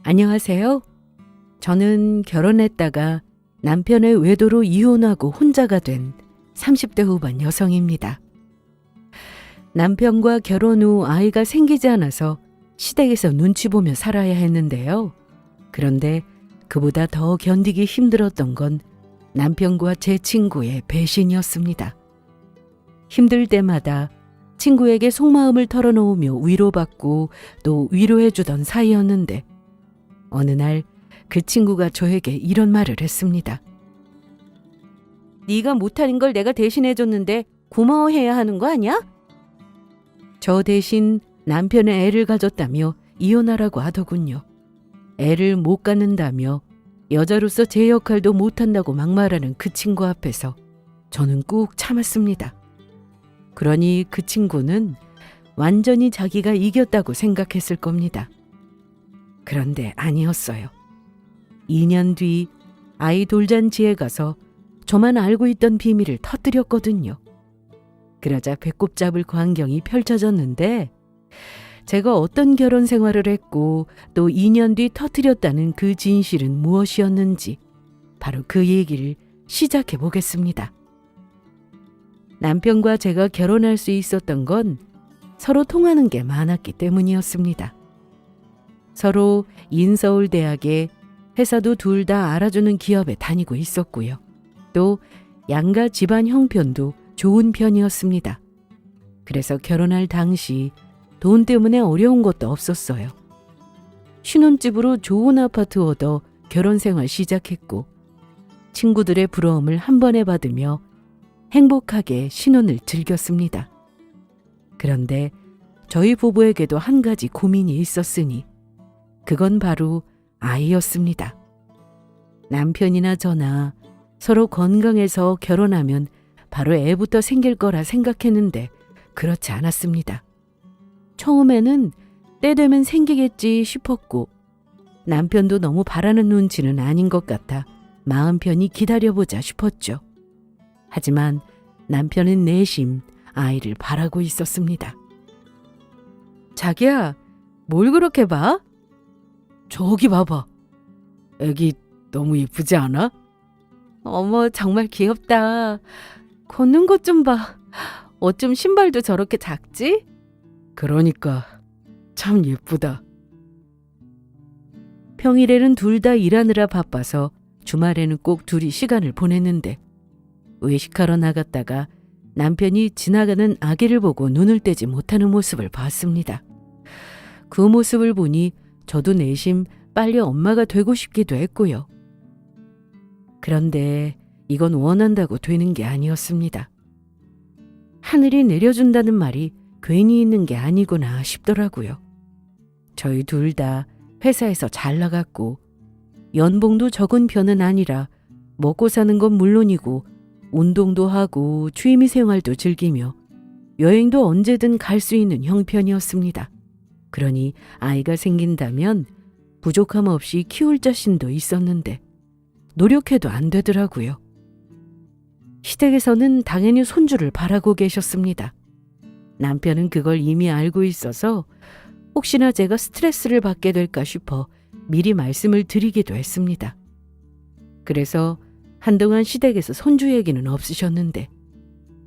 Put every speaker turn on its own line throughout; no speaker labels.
안녕하세요. 저는 결혼했다가 남편의 외도로 이혼하고 혼자가 된 30대 후반 여성입니다. 남편과 결혼 후 아이가 생기지 않아서 시댁에서 눈치 보며 살아야 했는데요. 그런데 그보다 더 견디기 힘들었던 건 남편과 제 친구의 배신이었습니다. 힘들 때마다 친구에게 속마음을 털어놓으며 위로받고 또 위로해주던 사이였는데 어느 날 그 친구가 저에게 이런 말을 했습니다. 네가 못하는 걸 내가 대신해줬는데 고마워해야 하는 거 아니야? 저 대신 남편의 애를 가졌다며 이혼하라고 하더군요. 애를 못 갖는다며 여자로서 제 역할도 못한다고 막말하는 그 친구 앞에서 저는 꾹 참았습니다. 그러니 그 친구는 완전히 자기가 이겼다고 생각했을 겁니다. 그런데 아니었어요. 2년 뒤 아이 돌잔치에 가서 저만 알고 있던 비밀을 터뜨렸거든요. 그러자 배꼽 잡을 광경이 펼쳐졌는데 제가 어떤 결혼 생활을 했고 또 2년 뒤 터뜨렸다는 그 진실은 무엇이었는지 바로 그 얘기를 시작해 보겠습니다. 남편과 제가 결혼할 수 있었던 건 서로 통하는 게 많았기 때문이었습니다. 서로 인서울대학에 회사도 둘 다 알아주는 기업에 다니고 있었고요. 또 양가 집안 형편도 좋은 편이었습니다. 그래서 결혼할 당시 돈 때문에 어려운 것도 없었어요. 신혼집으로 좋은 아파트 얻어 결혼 생활 시작했고 친구들의 부러움을 한 번에 받으며 행복하게 신혼을 즐겼습니다. 그런데 저희 부부에게도 한 가지 고민이 있었으니 그건 바로 아이였습니다. 남편이나 저나 서로 건강해서 결혼하면 바로 애부터 생길 거라 생각했는데 그렇지 않았습니다. 처음에는 때 되면 생기겠지 싶었고 남편도 너무 바라는 눈치는 아닌 것 같아 마음 편히 기다려보자 싶었죠. 하지만 남편은 내심 아이를 바라고 있었습니다. 자기야, 뭘 그렇게 봐? 저기 봐봐. 애기 너무 예쁘지 않아? 어머, 정말 귀엽다. 걷는 것 좀 봐. 어쩜 신발도 저렇게 작지? 그러니까 참 예쁘다. 평일에는 둘 다 일하느라 바빠서 주말에는 꼭 둘이 시간을 보냈는데 외식하러 나갔다가 남편이 지나가는 아기를 보고 눈을 떼지 못하는 모습을 봤습니다. 그 모습을 보니 저도 내심 빨리 엄마가 되고 싶기도 했고요. 그런데 이건 원한다고 되는 게 아니었습니다. 하늘이 내려준다는 말이 괜히 있는 게 아니구나 싶더라고요. 저희 둘 다 회사에서 잘 나갔고 연봉도 적은 편은 아니라 먹고 사는 건 물론이고 운동도 하고 취미 생활도 즐기며 여행도 언제든 갈 수 있는 형편이었습니다. 그러니 아이가 생긴다면 부족함 없이 키울 자신도 있었는데 노력해도 안 되더라고요. 시댁에서는 당연히 손주를 바라고 계셨습니다. 남편은 그걸 이미 알고 있어서 혹시나 제가 스트레스를 받게 될까 싶어 미리 말씀을 드리기도 했습니다. 그래서 한동안 시댁에서 손주 얘기는 없으셨는데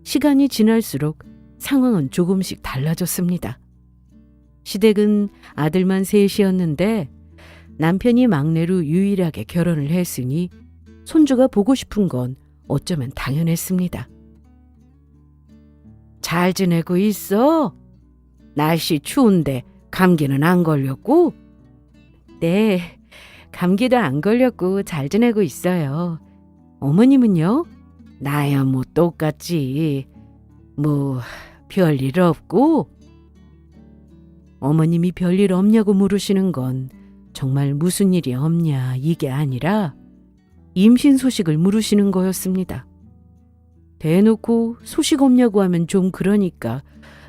시간이 지날수록 상황은 조금씩 달라졌습니다. 시댁은 아들만 셋이었는데 남편이 막내로 유일하게 결혼을 했으니 손주가 보고 싶은 건 어쩌면 당연했습니다. 잘 지내고 있어? 날씨 추운데 감기는 안 걸렸고? 네, 감기도 안 걸렸고 잘 지내고 있어요. 어머님은요? 나야 뭐 똑같지. 뭐 별일 없고? 어머님이 별일 없냐고 물으시는 건 정말 무슨 일이 없냐 이게 아니라 임신 소식을 물으시는 거였습니다. 대놓고 소식 없냐고 하면 좀 그러니까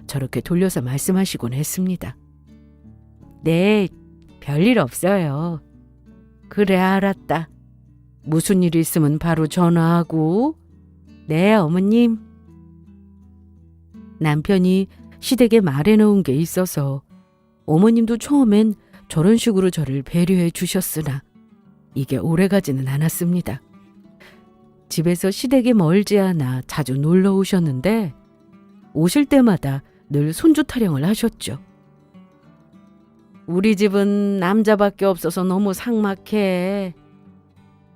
저렇게 돌려서 말씀하시곤 했습니다. 네, 별일 없어요. 그래, 알았다. 무슨 일 있으면 바로 전화하고. 네, 어머님. 남편이 시댁에 말해놓은 게 있어서 어머님도 처음엔 저런 식으로 저를 배려해 주셨으나 이게 오래가지는 않았습니다. 집에서 시댁에 멀지 않아 자주 놀러 오셨는데 오실 때마다 늘 손주 타령을 하셨죠. 우리 집은 남자밖에 없어서 너무 삭막해.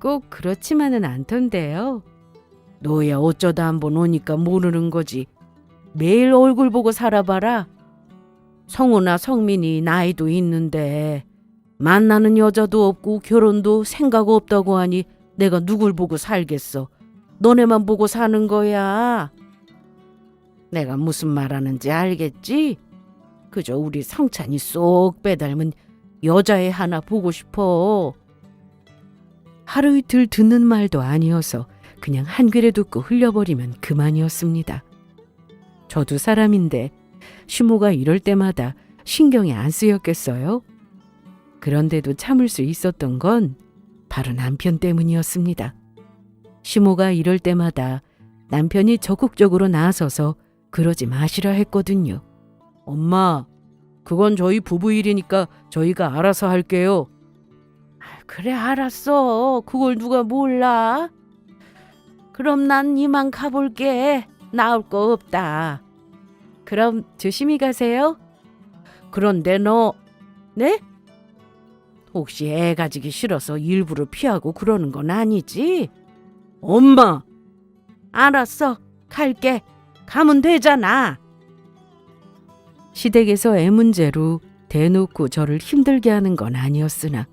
꼭 그렇지만은 않던데요. 너야 어쩌다 한번 오니까 모르는 거지. 매일 얼굴 보고 살아봐라. 성우나 성민이 나이도 있는데 만나는 여자도 없고 결혼도 생각 없다고 하니 내가 누굴 보고 살겠어. 너네만 보고 사는 거야. 내가 무슨 말하는지 알겠지? 그저 우리 성찬이 쏙 빼닮은 여자애 하나 보고 싶어. 하루 이틀 듣는 말도 아니어서 그냥 한 귀래 듣고 흘려버리면 그만이었습니다. 저도 사람인데 시모가 이럴 때마다 신경이 안 쓰였겠어요? 그런데도 참을 수 있었던 건 바로 남편 때문이었습니다. 시모가 이럴 때마다 남편이 적극적으로 나서서 그러지 마시라 했거든요. 엄마, 그건 저희 부부 일이니까 저희가 알아서 할게요. 그래, 알았어. 그걸 누가 몰라? 그럼 난 이만 가볼게. 나올 거 없다. 그럼 조심히 가세요. 그런데 너, 네? 혹시 애 가지기 싫어서 일부러 피하고 그러는 건 아니지? 엄마! 알았어. 갈게. 가면 되잖아. 시댁에서 애 문제로 대놓고 저를 힘들게 하는 건 아니었으나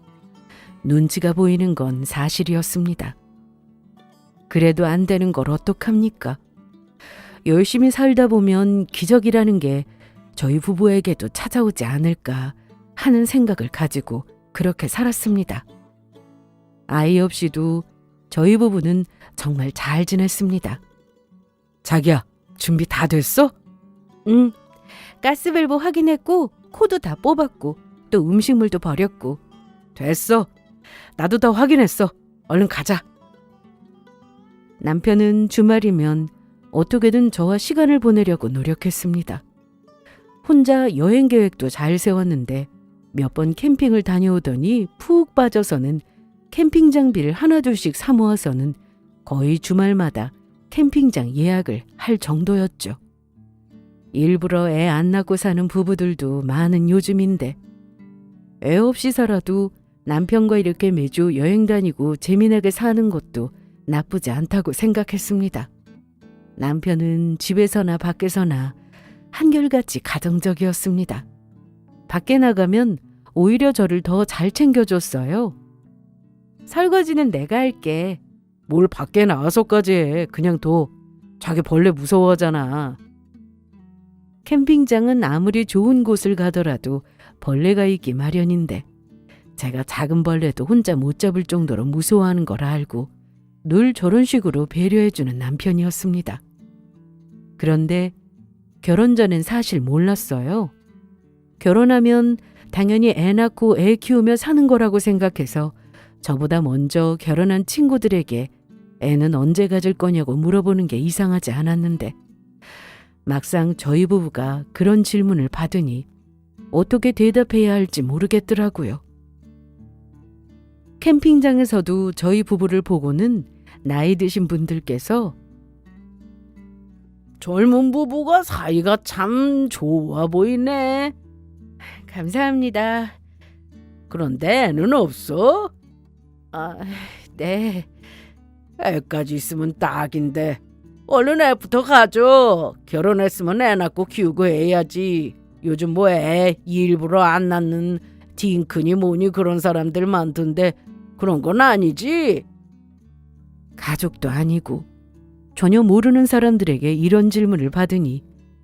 눈치가 보이는 건 사실이었습니다. 그래도 안 되는 걸 어떡합니까? 열심히 살다 보면 기적이라는 게 저희 부부에게도 찾아오지 않을까 하는 생각을 가지고 그렇게 살았습니다. 아이 없이도 저희 부부는 정말 잘 지냈습니다. 자기야, 준비 다 됐어? 응. 가스밸브 확인했고 코드 다 뽑았고 또 음식물도 버렸고. 됐어. 나도 다 확인했어. 얼른 가자. 남편은 주말이면 어떻게든 저와 시간을 보내려고 노력했습니다. 혼자 여행 계획도 잘 세웠는데 몇 번 캠핑을 다녀오더니 푹 빠져서는 캠핑 장비를 하나둘씩 사 모아서는 거의 주말마다 캠핑장 예약을 할 정도였죠. 일부러 애 안 낳고 사는 부부들도 많은 요즘인데 애 없이 살아도 남편과 이렇게 매주 여행 다니고 재미나게 사는 것도 나쁘지 않다고 생각했습니다. 남편은 집에서나 밖에서나 한결같이 가정적이었습니다. 밖에 나가면 오히려 저를 더 잘 챙겨줬어요. 설거지는 내가 할게. 뭘 밖에 나와서까지 해. 그냥 둬. 자기 벌레 무서워하잖아. 캠핑장은 아무리 좋은 곳을 가더라도 벌레가 있기 마련인데 제가 작은 벌레도 혼자 못 잡을 정도로 무서워하는 걸 알고 늘 저런 식으로 배려해주는 남편이었습니다. 그런데 결혼 전엔 사실 몰랐어요. 결혼하면 당연히 애 낳고 애 키우며 사는 거라고 생각해서 저보다 먼저 결혼한 친구들에게 애는 언제 가질 거냐고 물어보는 게 이상하지 않았는데 막상 저희 부부가 그런 질문을 받으니 어떻게 대답해야 할지 모르겠더라고요. 캠핑장에서도 저희 부부를 보고는 나이 드신 분들께서 젊은 부부가 사이가 참 좋아 보이네. 감사합니다. 그런데 애는 없어? 네. 애까지 있으면 딱인데 얼른 애부터 가져. 결혼했으면 애 낳고 키우고 해야지. 요즘 뭐 애 일부러 안 낳는 딩크니 뭐니 그런 사람들 많던데 그런 건 아니지? 가족도 아니고 전혀 모르는 사람들에게 이런 질문을 받으니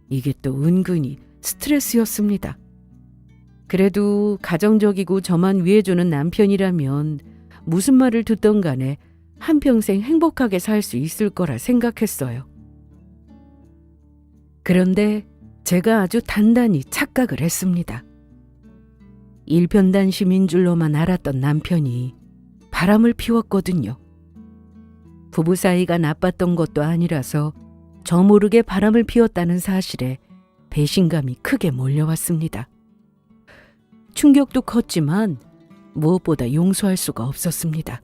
이게 또 은근히 스트레스였습니다. 그래도 가정적이고 저만 위해주는 남편이라면 무슨 말을 듣던 간에 한평생 행복하게 살 수 있을 거라 생각했어요. 그런데 제가 아주 단단히 착각을 했습니다. 일편단심인 줄로만 알았던 남편이 바람을 피웠거든요. 부부 사이가 나빴던 것도 아니라서 저 모르게 바람을 피웠다는 사실에 배신감이 크게 몰려왔습니다. 충격도 컸지만 무엇보다 용서할 수가 없었습니다.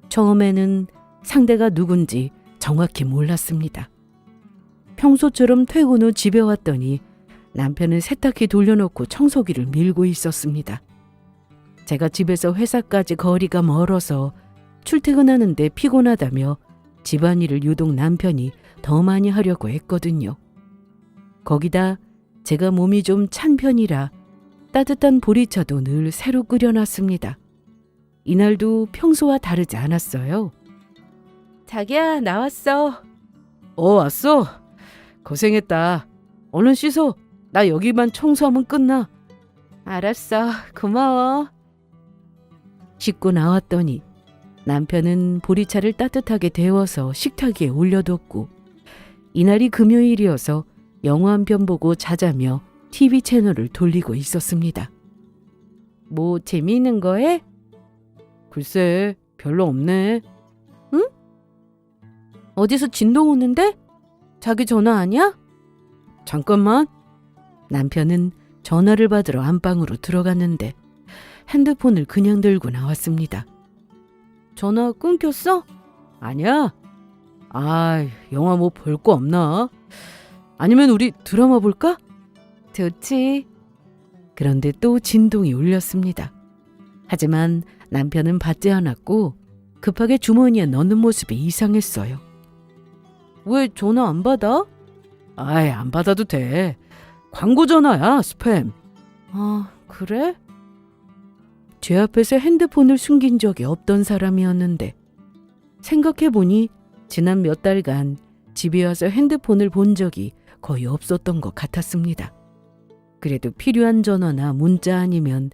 처음에는 상대가 누군지 정확히 몰랐습니다. 평소처럼 퇴근 후 집에 왔더니 남편은 세탁기 돌려놓고 청소기를 밀고 있었습니다. 제가 집에서 회사까지 거리가 멀어서 출퇴근하는데 피곤하다며 집안일을 유독 남편이 더 많이 하려고 했거든요. 거기다 제가 몸이 좀 찬 편이라 따뜻한 보리차도 늘 새로 끓여놨습니다. 이날도 평소와 다르지 않았어요. 자기야, 나왔어. 왔어? 고생했다. 얼른 씻어. 나 여기만 청소하면 끝나. 알았어. 고마워. 씻고 나왔더니 남편은 보리차를 따뜻하게 데워서 식탁 위에 올려뒀고 이날이 금요일이어서 영화 한 편 보고 자자며 TV 채널을 돌리고 있었습니다. 뭐 재미있는 거 해? 글쎄, 별로 없네. 응? 어디서 진동 오는데? 자기 전화 아니야? 잠깐만. 남편은 전화를 받으러 안방으로 들어갔는데 핸드폰을 그냥 들고 나왔습니다. 전화 끊겼어? 아니야. 영화 뭐 볼 거 없나? 아니면 우리 드라마 볼까? 좋지. 그런데 또 진동이 울렸습니다. 하지만 남편은 받지 않았고 급하게 주머니에 넣는 모습이 이상했어요. 왜 전화 안 받아? 안 받아도 돼. 광고 전화야, 스팸. 그래? 제 앞에서 핸드폰을 숨긴 적이 없던 사람이었는데 생각해보니 지난 몇 달간 집에 와서 핸드폰을 본 적이 거의 없었던 것 같았습니다. 그래도 필요한 전화나 문자 아니면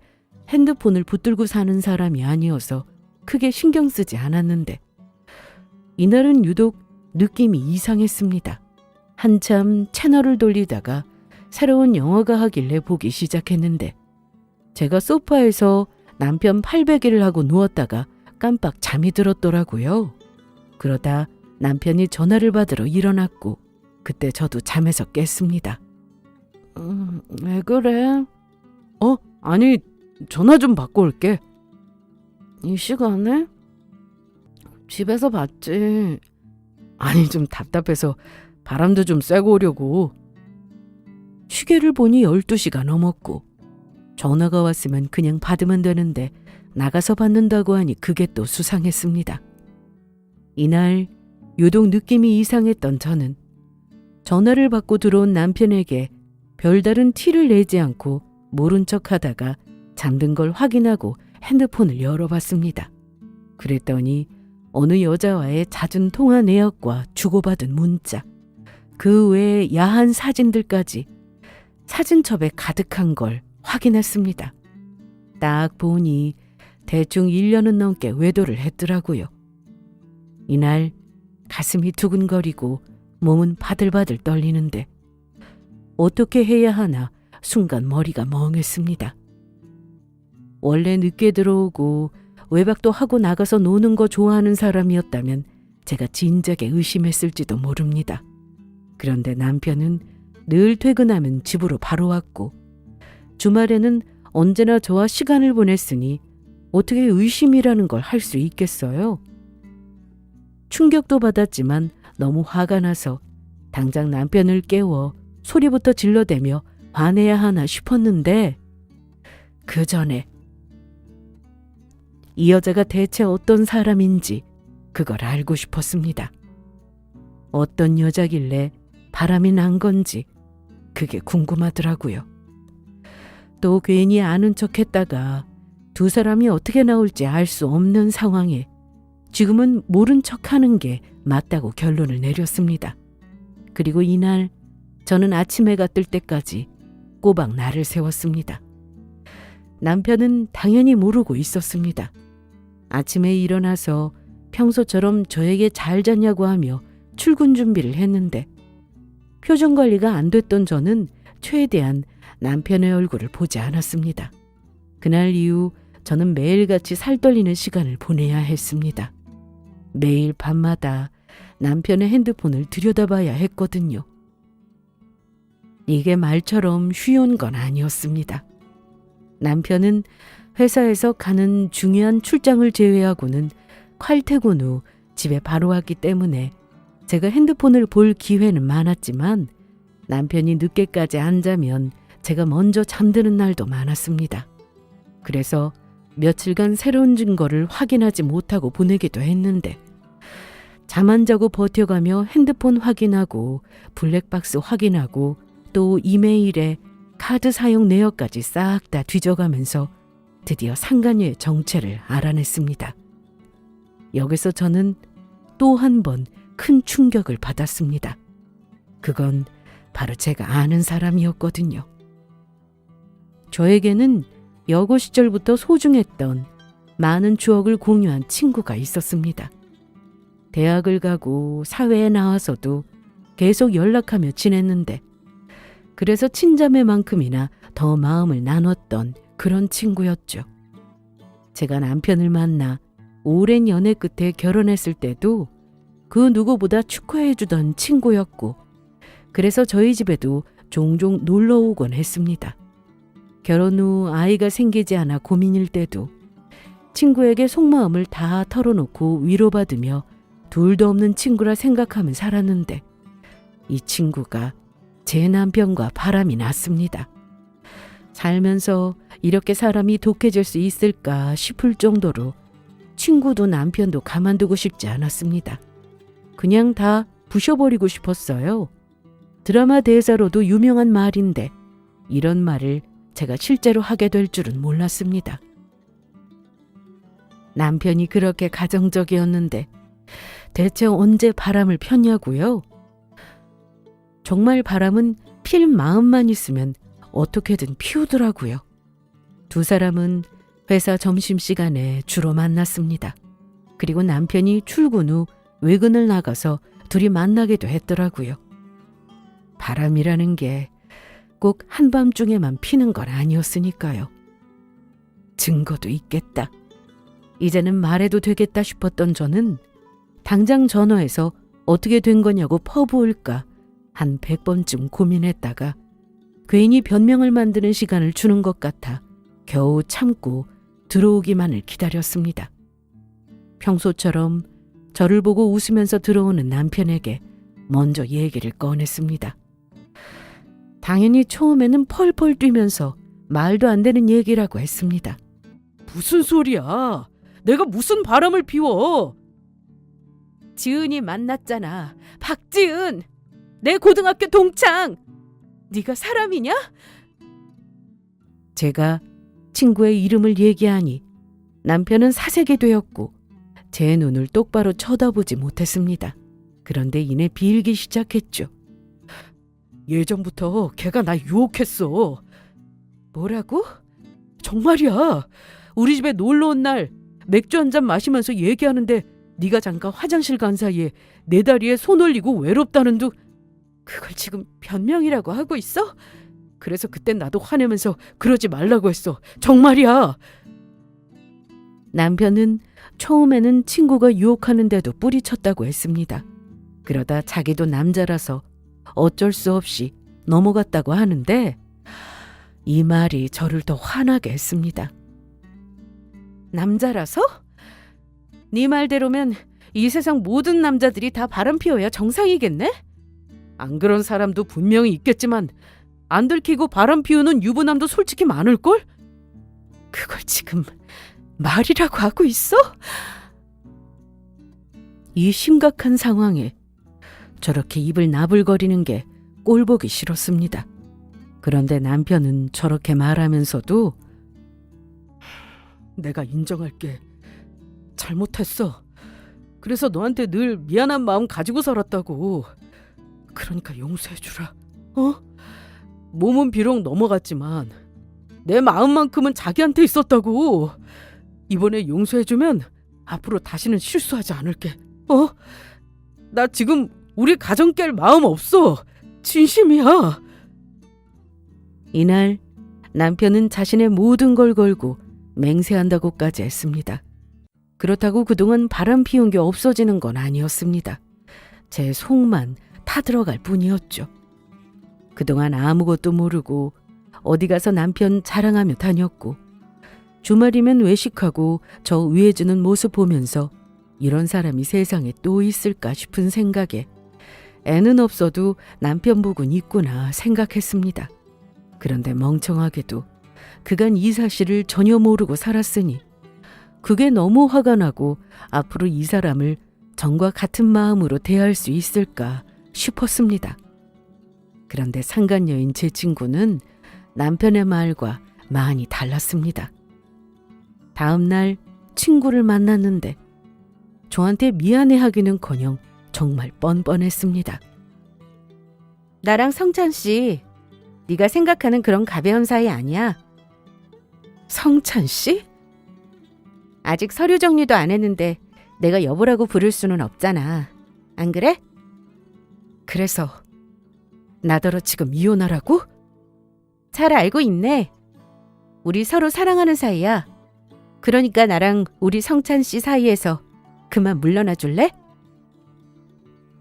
핸드폰을 붙들고 사는 사람이 아니어서 크게 신경 쓰지 않았는데 이날은 유독 느낌이 이상했습니다. 한참 채널을 돌리다가 새로운 영화가 하길래 보기 시작했는데 제가 소파에서 남편 팔베개를 하고 누웠다가 깜빡 잠이 들었더라고요. 그러다 남편이 전화를 받으러 일어났고 그때 저도 잠에서 깼습니다. 왜 그래? 아니, 전화 좀 받고 올게. 이 시간에? 집에서 받지. 아니, 좀 답답해서 바람도 좀 쐬고 오려고. 시계를 보니 12시가 넘었고 전화가 왔으면 그냥 받으면 되는데 나가서 받는다고 하니 그게 또 수상했습니다. 이날 유독 느낌이 이상했던 저는 전화를 받고 들어온 남편에게 별다른 티를 내지 않고 모른 척하다가 잠든 걸 확인하고 핸드폰을 열어봤습니다. 그랬더니 어느 여자와의 잦은 통화 내역과 주고받은 문자, 그 외에 야한 사진들까지 사진첩에 가득한 걸 확인했습니다. 딱 보니 대충 1년은 넘게 외도를 했더라고요. 이날 가슴이 두근거리고 몸은 바들바들 떨리는데 어떻게 해야 하나 순간 머리가 멍했습니다. 원래 늦게 들어오고 외박도 하고 나가서 노는 거 좋아하는 사람이었다면 제가 진작에 의심했을지도 모릅니다. 그런데 남편은 늘 퇴근하면 집으로 바로 왔고 주말에는 언제나 저와 시간을 보냈으니 어떻게 의심이라는 걸 할 수 있겠어요? 충격도 받았지만 너무 화가 나서 당장 남편을 깨워 소리부터 질러대며 화내야 하나 싶었는데 그 전에 이 여자가 대체 어떤 사람인지 그걸 알고 싶었습니다. 어떤 여자길래 바람이 난 건지 그게 궁금하더라고요. 또 괜히 아는 척 했다가 두 사람이 어떻게 나올지 알 수 없는 상황에 지금은 모른 척 하는 게 맞다고 결론을 내렸습니다. 그리고 이날 저는 아침 해가 뜰 때까지 꼬박 날을 세웠습니다. 남편은 당연히 모르고 있었습니다. 아침에 일어나서 평소처럼 저에게 잘 잤냐고 하며 출근 준비를 했는데 표정 관리가 안 됐던 저는 최대한 남편의 얼굴을 보지 않았습니다. 그날 이후 저는 매일같이 살떨리는 시간을 보내야 했습니다. 매일 밤마다 남편의 핸드폰을 들여다봐야 했거든요. 이게 말처럼 쉬운 건 아니었습니다. 남편은 회사에서 가는 중요한 출장을 제외하고는 칼퇴근 후 집에 바로 왔기 때문에 제가 핸드폰을 볼 기회는 많았지만 남편이 늦게까지 안 자면 제가 먼저 잠드는 날도 많았습니다. 그래서 며칠간 새로운 증거를 확인하지 못하고 보내기도 했는데 잠 안 자고 버텨가며 핸드폰 확인하고 블랙박스 확인하고 또 이메일에 카드 사용 내역까지 싹 다 뒤져가면서 드디어 상간녀의 정체를 알아냈습니다. 여기서 저는 또 한 번 큰 충격을 받았습니다. 그건 바로 제가 아는 사람이었거든요. 저에게는 여고 시절부터 소중했던 많은 추억을 공유한 친구가 있었습니다. 대학을 가고 사회에 나와서도 계속 연락하며 지냈는데 그래서 친자매만큼이나 더 마음을 나눴던 그런 친구였죠. 제가 남편을 만나 오랜 연애 끝에 결혼했을 때도 그 누구보다 축하해주던 친구였고 그래서 저희 집에도 종종 놀러 오곤 했습니다. 결혼 후 아이가 생기지 않아 고민일 때도 친구에게 속마음을 다 털어놓고 위로받으며 둘도 없는 친구라 생각하며 살았는데 이 친구가 제 남편과 바람이 났습니다. 살면서 이렇게 사람이 독해질 수 있을까 싶을 정도로 친구도 남편도 가만두고 싶지 않았습니다. 그냥 다 부셔버리고 싶었어요. 드라마 대사로도 유명한 말인데 이런 말을 제가 실제로 하게 될 줄은 몰랐습니다. 남편이 그렇게 가정적이었는데 대체 언제 바람을 폈냐고요? 정말 바람은 필 마음만 있으면 어떻게든 피우더라고요. 두 사람은 회사 점심시간에 주로 만났습니다. 그리고 남편이 출근 후 외근을 나가서 둘이 만나기도 했더라고요. 바람이라는 게 꼭 한밤중에만 피는 건 아니었으니까요. 증거도 있겠다. 이제는 말해도 되겠다 싶었던 저는 당장 전화해서 어떻게 된 거냐고 퍼부을까 한 100번쯤 고민했다가 괜히 변명을 만드는 시간을 주는 것 같아 겨우 참고 들어오기만을 기다렸습니다. 평소처럼 저를 보고 웃으면서 들어오는 남편에게 먼저 얘기를 꺼냈습니다. 당연히 처음에는 펄펄 뛰면서 말도 안 되는 얘기라고 했습니다. 무슨 소리야? 내가 무슨 바람을 피워? 지은이 만났잖아. 박지은! 내 고등학교 동창! 네가 사람이냐? 제가 친구의 이름을 얘기하니 남편은 사색이 되었고 제 눈을 똑바로 쳐다보지 못했습니다. 그런데 이내 빌기 시작했죠. 예전부터 걔가 나 유혹했어. 뭐라고? 정말이야. 우리 집에 놀러 온 날 맥주 한잔 마시면서 얘기하는데 네가 잠깐 화장실 간 사이에 내 다리에 손 올리고 외롭다는 둥. 그걸 지금 변명이라고 하고 있어? 그래서 그땐 나도 화내면서 그러지 말라고 했어. 정말이야. 남편은 처음에는 친구가 유혹하는데도 뿌리쳤다고 했습니다. 그러다 자기도 남자라서 어쩔 수 없이 넘어갔다고 하는데 이 말이 저를 더 화나게 했습니다. 남자라서? 네 말대로면 이 세상 모든 남자들이 다 바람 피워야 정상이겠네? 안 그런 사람도 분명히 있겠지만 안 들키고 바람 피우는 유부남도 솔직히 많을걸? 그걸 지금 말이라고 하고 있어? 이 심각한 상황에 저렇게 입을 나불거리는 게 꼴보기 싫었습니다. 그런데 남편은 저렇게 말하면서도 내가 인정할게. 잘못했어. 그래서 너한테 늘 미안한 마음 가지고 살았다고. 그러니까 용서해주라. 몸은 비록 넘어갔지만 내 마음만큼은 자기한테 있었다고. 이번에 용서해주면 앞으로 다시는 실수하지 않을게. 나 지금 우리 가정 깰 마음 없어. 진심이야. 이날 남편은 자신의 모든 걸 걸고 맹세한다고까지 했습니다. 그렇다고 그동안 바람 피운 게 없어지는 건 아니었습니다. 제 속만 타들어갈 뿐이었죠. 그동안 아무것도 모르고 어디 가서 남편 자랑하며 다녔고 주말이면 외식하고 저 위해주는 모습 보면서 이런 사람이 세상에 또 있을까 싶은 생각에 애는 없어도 남편복은 있구나 생각했습니다. 그런데 멍청하게도 그간 이 사실을 전혀 모르고 살았으니 그게 너무 화가 나고 앞으로 이 사람을 전과 같은 마음으로 대할 수 있을까 싶었습니다. 그런데 상간녀인 제 친구는 남편의 말과 많이 달랐습니다. 다음 날 친구를 만났는데 저한테 미안해하기는커녕 정말 뻔뻔했습니다. 나랑 성찬 씨, 네가 생각하는 그런 가벼운 사이 아니야. 성찬 씨? 아직 서류 정리도 안 했는데 내가 여보라고 부를 수는 없잖아. 안 그래? 그래서 나더러 지금 이혼하라고? 잘 알고 있네. 우리 서로 사랑하는 사이야. 그러니까 나랑 우리 성찬 씨 사이에서 그만 물러나 줄래?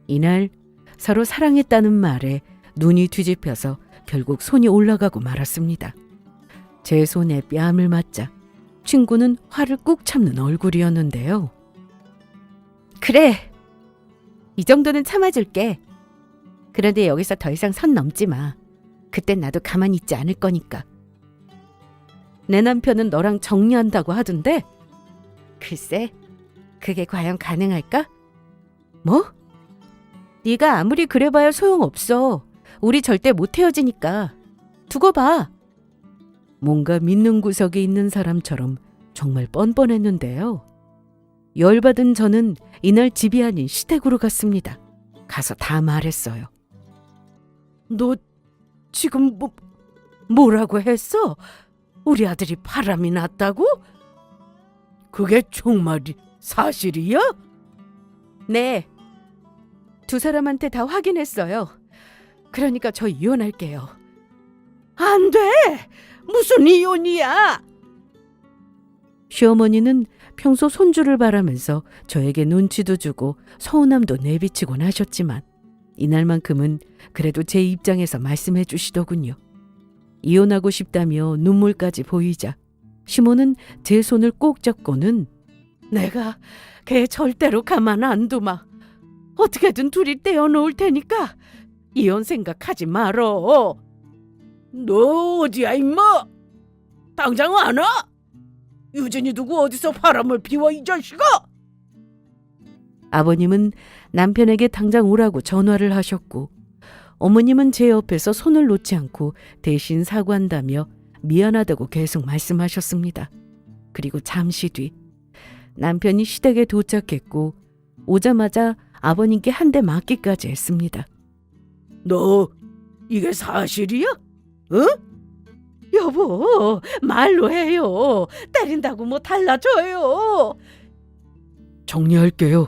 이날 서로 사랑했다는 말에 눈이 뒤집혀서 결국 손이 올라가고 말았습니다. 제 손에 뺨을 맞자 친구는 화를 꾹 참는 얼굴이었는데요. 그래, 이 정도는 참아줄게. 그런데 여기서 더 이상 선 넘지 마. 그땐 나도 가만히 있지 않을 거니까. 내 남편은 너랑 정리한다고 하던데? 글쎄, 그게 과연 가능할까? 뭐? 네가 아무리 그래봐야 소용없어. 우리 절대 못 헤어지니까. 두고 봐. 뭔가 믿는 구석에 있는 사람처럼 정말 뻔뻔했는데요. 열받은 저는 이날 집이 아닌 시댁으로 갔습니다. 가서 다 말했어요. 너 지금 뭐라고 했어? 우리 아들이 바람이 났다고? 그게 정말 사실이야? 네. 두 사람한테 다 확인했어요. 그러니까 저 이혼할게요. 안 돼! 무슨 이혼이야? 시어머니는 평소 손주를 바라면서 저에게 눈치도 주고 서운함도 내비치곤 하셨지만 이날만큼은 그래도 제 입장에서 말씀해 주시더군요. 이혼하고 싶다며 눈물까지 보이자 시모는 제 손을 꼭 잡고는 내가 걔 절대로 가만 안 두마. 어떻게든 둘이 떼어놓을 테니까 이혼 생각하지 말어. 너 어디야 임마? 당장 안 와? 유진이 두고 어디서 바람을 피워 이 자식아? 아버님은 남편에게 당장 오라고 전화를 하셨고 어머님은 제 옆에서 손을 놓지 않고 대신 사과한다며 미안하다고 계속 말씀하셨습니다. 그리고 잠시 뒤 남편이 시댁에 도착했고 오자마자 아버님께 한 대 맞기까지 했습니다. 너 이게 사실이야? 어? 여보, 말로 해요. 때린다고 뭐 달라져요. 정리할게요.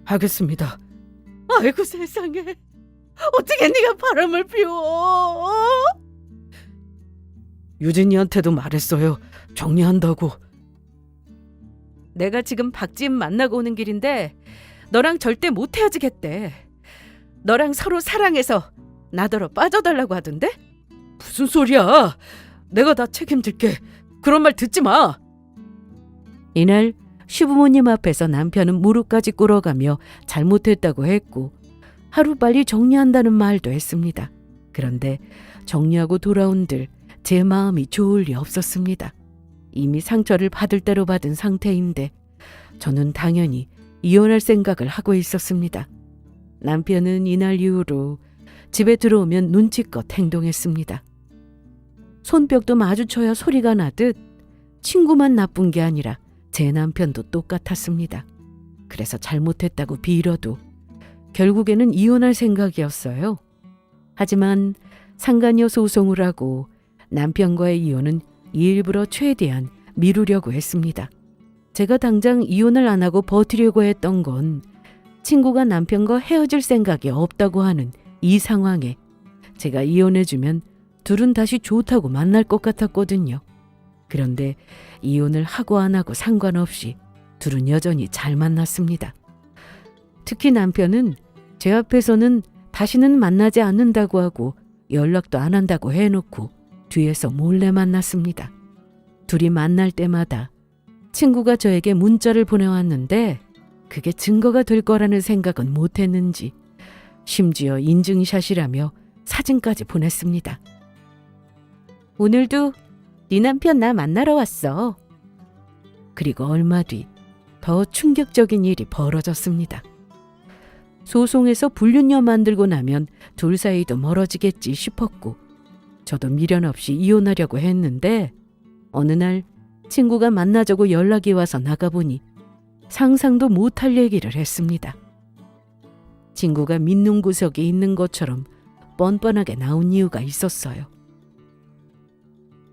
하겠습니다. 아이고 세상에. 어떻게 네가 바람을 피워? 유진이한테도 말했어요. 정리한다고. 내가 지금 박지은 만나고 오는 길인데 너랑 절대 못 헤어지겠대. 너랑 서로 사랑해서 나더러 빠져달라고 하던데? 무슨 소리야? 내가 다 책임질게. 그런 말 듣지 마. 이날 시부모님 앞에서 남편은 무릎까지 꿇어가며 잘못했다고 했고 하루빨리 정리한다는 말도 했습니다. 그런데 정리하고 돌아온들 제 마음이 좋을 리 없었습니다. 이미 상처를 받을 대로 받은 상태인데 저는 당연히 이혼할 생각을 하고 있었습니다. 남편은 이날 이후로 집에 들어오면 눈치껏 행동했습니다. 손뼉도 마주쳐야 소리가 나듯 친구만 나쁜 게 아니라 제 남편도 똑같았습니다. 그래서 잘못했다고 빌어도 결국에는 이혼할 생각이었어요. 하지만 상간녀 소송을 하고 남편과의 이혼은 일부러 최대한 미루려고 했습니다. 제가 당장 이혼을 안 하고 버티려고 했던 건 친구가 남편과 헤어질 생각이 없다고 하는 이 상황에 제가 이혼해주면 둘은 다시 좋다고 만날 것 같았거든요. 그런데 이혼을 하고 안 하고 상관없이 둘은 여전히 잘 만났습니다. 특히 남편은 제 앞에서는 다시는 만나지 않는다고 하고 연락도 안 한다고 해놓고 뒤에서 몰래 만났습니다. 둘이 만날 때마다 친구가 저에게 문자를 보내왔는데 그게 증거가 될 거라는 생각은 못했는지 심지어 인증샷이라며 사진까지 보냈습니다. 오늘도 네 남편 나 만나러 왔어. 그리고 얼마 뒤 더 충격적인 일이 벌어졌습니다. 소송에서 불륜녀 만들고 나면 둘 사이도 멀어지겠지 싶었고 저도 미련 없이 이혼하려고 했는데 어느 날 친구가 만나자고 연락이 와서 나가보니 상상도 못할 얘기를 했습니다. 친구가 믿는 구석이 있는 것처럼 뻔뻔하게 나온 이유가 있었어요.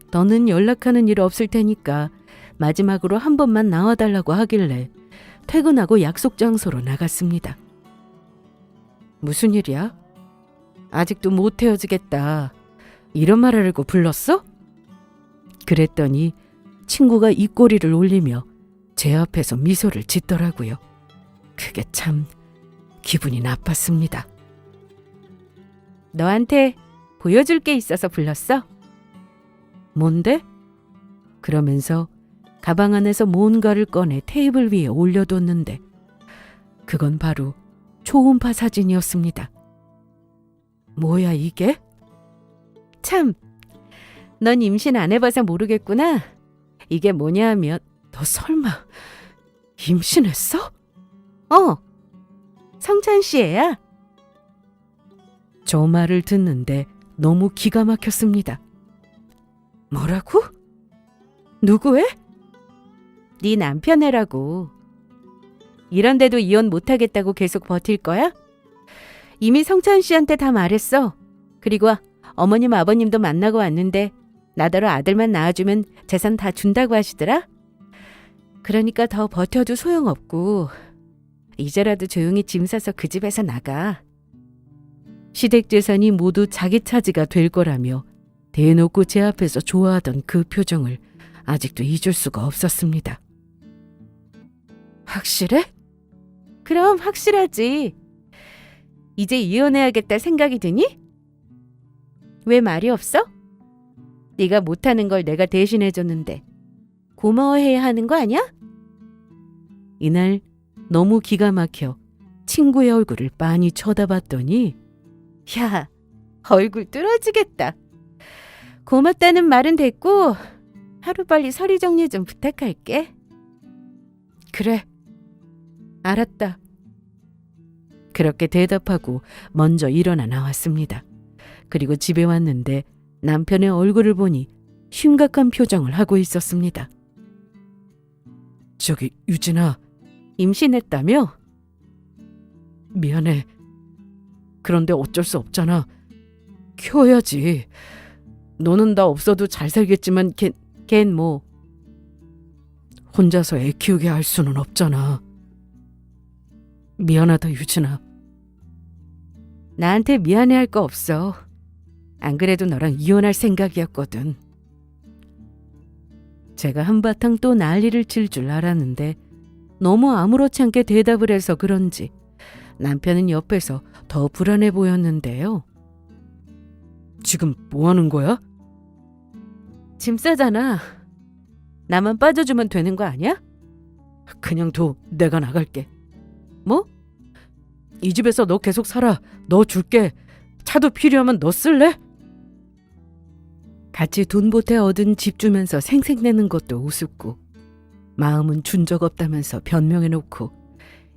더는 연락하는 일 없을 테니까 마지막으로 한 번만 나와달라고 하길래 퇴근하고 약속 장소로 나갔습니다. 무슨 일이야? 아직도 못 헤어지겠다. 이런 말 하려고 불렀어? 그랬더니 친구가 입꼬리를 올리며 제 앞에서 미소를 짓더라고요. 그게 참 기분이 나빴습니다. 너한테 보여줄 게 있어서 불렀어? 뭔데? 그러면서 가방 안에서 뭔가를 꺼내 테이블 위에 올려뒀는데 그건 바로 초음파 사진이었습니다. 뭐야 이게? 참, 넌 임신 안 해봐서 모르겠구나. 이게 뭐냐 하면 너 설마 임신했어? 성찬 씨 애야. 저 말을 듣는데 너무 기가 막혔습니다. 뭐라고? 누구 애? 네 남편 애라고. 이런데도 이혼 못하겠다고 계속 버틸 거야? 이미 성찬 씨한테 다 말했어. 그리고 어머님 아버님도 만나고 왔는데 나더러 아들만 낳아주면 재산 다 준다고 하시더라. 그러니까 더 버텨도 소용없고 이제라도 조용히 짐 싸서 그 집에서 나가. 시댁 재산이 모두 자기 차지가 될 거라며 대놓고 제 앞에서 좋아하던 그 표정을 아직도 잊을 수가 없었습니다. 확실해? 그럼 확실하지. 이제 이혼해야겠다 생각이 드니? 왜 말이 없어? 네가 못하는 걸 내가 대신해줬는데 고마워해야 하는 거 아니야? 이날 너무 기가 막혀 친구의 얼굴을 빤히 쳐다봤더니 야, 얼굴 뚫어지겠다. 고맙다는 말은 됐고 하루빨리 서류 정리 좀 부탁할게. 그래, 알았다. 그렇게 대답하고 먼저 일어나 나왔습니다. 그리고 집에 왔는데 남편의 얼굴을 보니 심각한 표정을 하고 있었습니다. 저기 유진아, 임신했다며? 미안해. 그런데 어쩔 수 없잖아. 키워야지. 너는 나 없어도 잘 살겠지만 걘 뭐. 혼자서 애 키우게 할 수는 없잖아. 미안하다 유진아. 나한테 미안해할 거 없어. 안 그래도 너랑 이혼할 생각이었거든. 제가 한바탕 또 난리를 칠 줄 알았는데 너무 아무렇지 않게 대답을 해서 그런지 남편은 옆에서 더 불안해 보였는데요. 지금 뭐 하는 거야? 짐 싸잖아. 나만 빠져주면 되는 거 아니야? 그냥 둬. 내가 나갈게. 뭐? 이 집에서 너 계속 살아. 너 줄게. 차도 필요하면 너 쓸래? 같이 돈 보태 얻은 집 주면서 생색내는 것도 우습고 마음은 준 적 없다면서 변명해놓고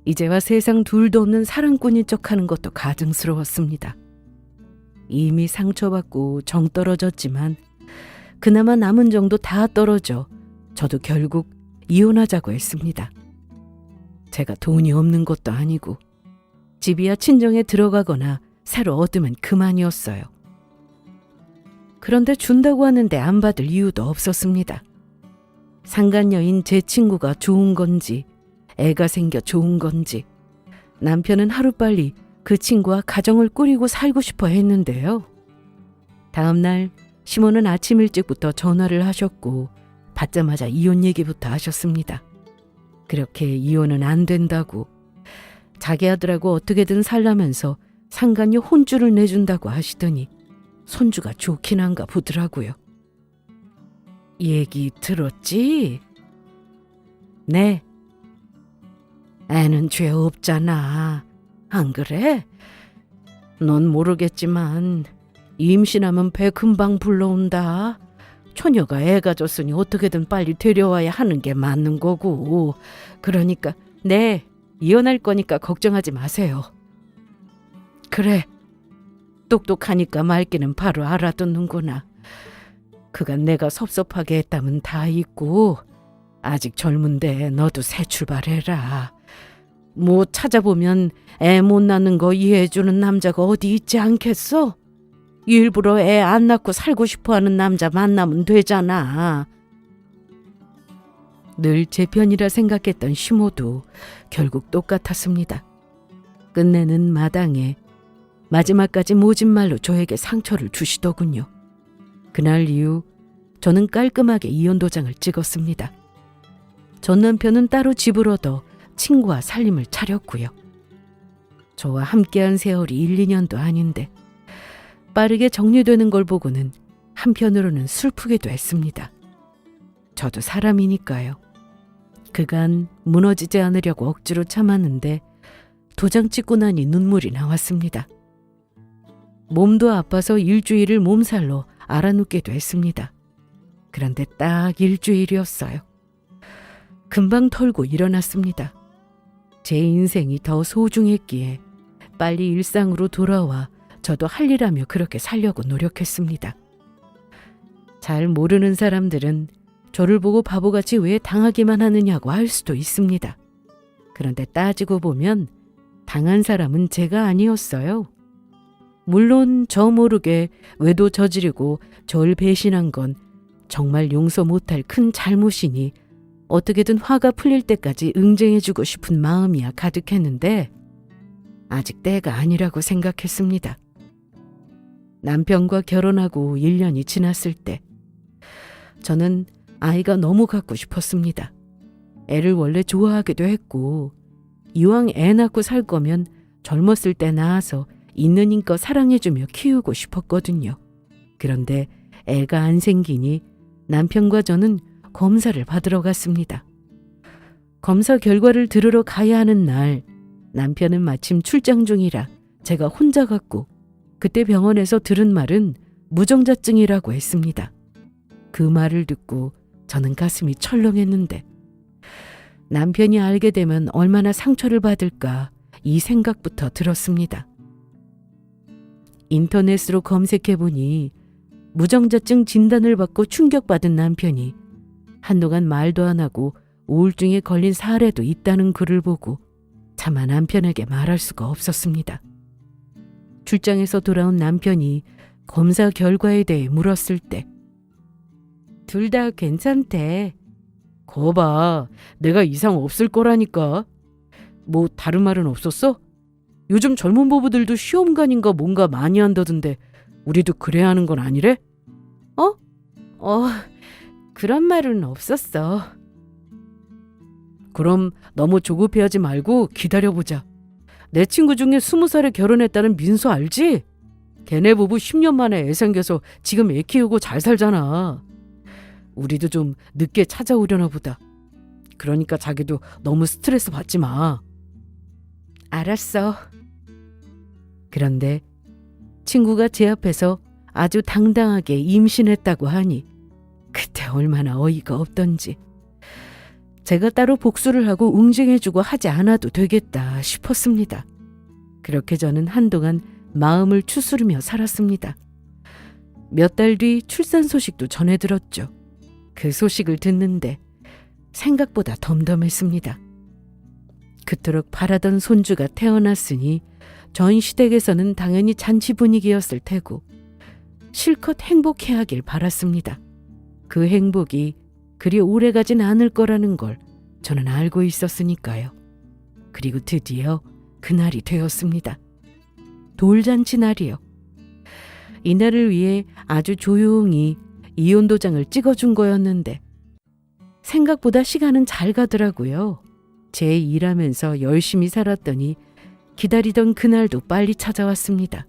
이제와 세상 둘도 없는 사랑꾼인 척하는 것도 가증스러웠습니다. 이미 상처받고 정 떨어졌지만 그나마 남은 정도 다 떨어져 저도 결국 이혼하자고 했습니다. 제가 돈이 없는 것도 아니고 집이야 친정에 들어가거나 새로 얻으면 그만이었어요. 그런데 준다고 하는데 안 받을 이유도 없었습니다. 상간녀인 제 친구가 좋은 건지 애가 생겨 좋은 건지 남편은 하루빨리 그 친구와 가정을 꾸리고 살고 싶어 했는데요. 다음 날 시모는 아침 일찍부터 전화를 하셨고 받자마자 이혼 얘기부터 하셨습니다. 그렇게 이혼은 안 된다고 자기 아들하고 어떻게든 살라면서 상간녀 혼주를 내준다고 하시더니 손주가 좋긴 한가 보더라고요. 얘기 들었지? 네. 애는 죄 없잖아. 안 그래? 넌 모르겠지만 임신하면 배 금방 불러온다. 처녀가 애 가졌으니 어떻게든 빨리 데려와야 하는 게 맞는 거고. 그러니까 네, 이혼할 거니까 걱정하지 마세요. 그래, 똑똑하니까 말귀는 바로 알아듣는구나. 그간 내가 섭섭하게 했다면 다 잊고 아직 젊은데 너도 새 출발해라. 뭐 찾아보면 애 못 낳는 거 이해해주는 남자가 어디 있지 않겠어? 일부러 애 안 낳고 살고 싶어하는 남자 만나면 되잖아. 늘 제 편이라 생각했던 시모도 결국 똑같았습니다. 끝내는 마당에 마지막까지 모진 말로 저에게 상처를 주시더군요. 그날 이후 저는 깔끔하게 이혼 도장을 찍었습니다. 전 남편은 따로 집을 얻어 친구와 살림을 차렸고요. 저와 함께한 세월이 1, 2년도 아닌데 빠르게 정리되는 걸 보고는 한편으로는 슬프기도 했습니다. 저도 사람이니까요. 그간 무너지지 않으려고 억지로 참았는데 도장 찍고 나니 눈물이 나왔습니다. 몸도 아파서 일주일을 몸살로 알아눕기도 했습니다. 그런데 딱 일주일이었어요. 금방 털고 일어났습니다. 제 인생이 더 소중했기에 빨리 일상으로 돌아와 저도 할 일하며 그렇게 살려고 노력했습니다. 잘 모르는 사람들은 저를 보고 바보같이 왜 당하기만 하느냐고 할 수도 있습니다. 그런데 따지고 보면 당한 사람은 제가 아니었어요. 물론 저 모르게 외도 저지르고 절 배신한 건 정말 용서 못할 큰 잘못이니 어떻게든 화가 풀릴 때까지 응징해주고 싶은 마음이야 가득했는데 아직 때가 아니라고 생각했습니다. 남편과 결혼하고 1년이 지났을 때 저는 아이가 너무 갖고 싶었습니다. 애를 원래 좋아하기도 했고 이왕 애 낳고 살 거면 젊었을 때 낳아서 있는 힘껏 사랑해주며 키우고 싶었거든요. 그런데 애가 안 생기니 남편과 저는 검사를 받으러 갔습니다. 검사 결과를 들으러 가야 하는 날 남편은 마침 출장 중이라 제가 혼자 갔고 그때 병원에서 들은 말은 무정자증이라고 했습니다. 그 말을 듣고 저는 가슴이 철렁했는데 남편이 알게 되면 얼마나 상처를 받을까 이 생각부터 들었습니다. 인터넷으로 검색해보니 무정자증 진단을 받고 충격받은 남편이 한동안 말도 안 하고 우울증에 걸린 사례도 있다는 글을 보고 차마 남편에게 말할 수가 없었습니다. 출장에서 돌아온 남편이 검사 결과에 대해 물었을 때 둘 다 괜찮대. 거봐, 내가 이상 없을 거라니까. 뭐 다른 말은 없었어? 요즘 젊은 부부들도 시험관인가 뭔가 많이 한다던데 우리도 그래야 하는 건 아니래? 그런 말은 없었어. 그럼 너무 조급해하지 말고 기다려보자. 내 친구 중에 20살에 결혼했다는 민수 알지? 걔네 부부 10년 만에 애 생겨서 지금 애 키우고 잘 살잖아. 우리도 좀 늦게 찾아오려나 보다. 그러니까 자기도 너무 스트레스 받지 마. 알았어. 그런데 친구가 제 앞에서 아주 당당하게 임신했다고 하니 그때 얼마나 어이가 없던지 제가 따로 복수를 하고 응징해주고 하지 않아도 되겠다 싶었습니다. 그렇게 저는 한동안 마음을 추스르며 살았습니다. 몇 달 뒤 출산 소식도 전해 들었죠. 그 소식을 듣는데 생각보다 덤덤했습니다. 그토록 바라던 손주가 태어났으니 전 시댁에서는 당연히 잔치 분위기였을 테고 실컷 행복해하길 바랐습니다. 그 행복이 그리 오래가진 않을 거라는 걸 저는 알고 있었으니까요. 그리고 드디어 그날이 되었습니다. 돌잔치 날이요. 이날을 위해 아주 조용히 이혼 도장을 찍어준 거였는데 생각보다 시간은 잘 가더라고요. 제 일하면서 열심히 살았더니 기다리던 그날도 빨리 찾아왔습니다.